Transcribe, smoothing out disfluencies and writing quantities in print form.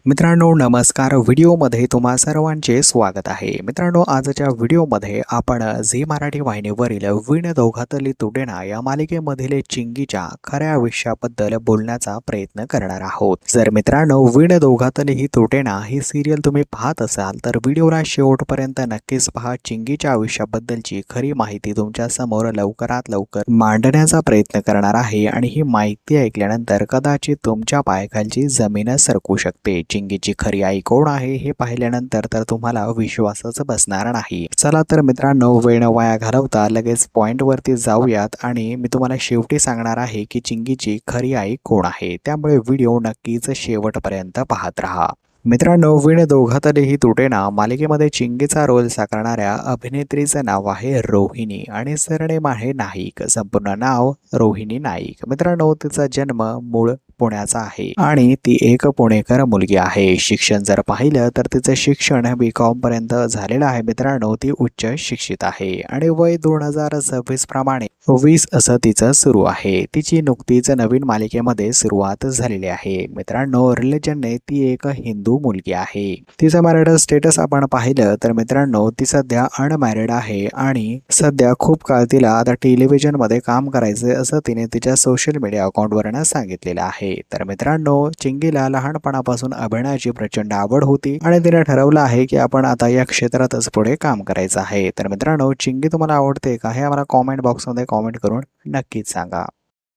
मित्रांनो नमस्कार. व्हिडिओमध्ये तुम्हा सर्वांचे स्वागत आहे. मित्रांनो आजच्या व्हिडिओमध्ये आपण झी मराठी वाहिनीवरील विण दोघातली तुटेना या मालिकेमधील चिंगीच्या खऱ्या आयुष्याबद्दल बोलण्याचा प्रयत्न करणार आहोत. जर मित्रांनो विण दोघातली ही तुटेना ही सिरियल तुम्ही पाहत असाल तर व्हिडिओला शेवटपर्यंत नक्कीच पहा. चिंगीच्या आयुष्याबद्दलची खरी माहिती तुमच्या समोर लवकरात लवकर मांडण्याचा प्रयत्न करणार आहे आणि ही माहिती ऐकल्यानंतर कदाचित तुमच्या पायाखालची जमीन सरकू शकते. चिंगीची खरी आई कोण आहे हे पाहिल्यानंतर तर तुम्हाला विश्वासच बसणार नाही. चला तर मित्रांनो वेळ वाया घालवता लगेच पॉइंट वरती जाऊयात आणि मी तुम्हाला शेवटी सांगणार आहे की चिंगीची खरी आई कोण आहे. त्यामुळे व्हिडिओ नक्कीच शेवटपर्यंत पाहत राहा. मित्रांनो विण दोघातलीही तुटेना मालिकेमध्ये चिंगीचा रोल साकारणाऱ्या अभिनेत्रीचं नाव आहे रोहिणी आणि सरनेम आहे नाईक. संपूर्ण नाव रोहिणी नाईक. मित्रांनो तिचा जन्म मूळ पुण्याचा आहे आणि ती एक पुणेकर मुलगी आहे. शिक्षण जर पाहिलं तर तिचं शिक्षण BCom पर्यंत झालेलं आहे. मित्रांनो ती उच्च शिक्षित आहे आणि वय 2026 प्रमाणे 20 असं तिचं सुरू आहे. तिची नुकतीच नवीन मालिकेमध्ये सुरुवात झालेली आहे. मित्रांनो रिलीजनने ती एक हिंदू मुलगी आहे. तिचं मॅरिड स्टेटस आपण पाहिलं तर मित्रांनो ती सध्या अनमॅरिड आहे आणि सध्या खूप काळ तिला आता टेलिव्हिजन मध्ये काम करायचे असं तिने तिच्या सोशल मीडिया अकाउंटवरनं सांगितलेलं आहे. तर मित्रांनो चिंगीला लहानपणापासून अभिनयाची प्रचंड आवड होती आणि तिने ठरवलं आहे की आपण आता या क्षेत्रातच पुढे काम करायचं आहे. तर मित्रांनो चिंगी तुम्हाला आवडते का हे आम्हाला कॉमेंट बॉक्समध्ये कॉमेंट करून नक्कीच सांगा.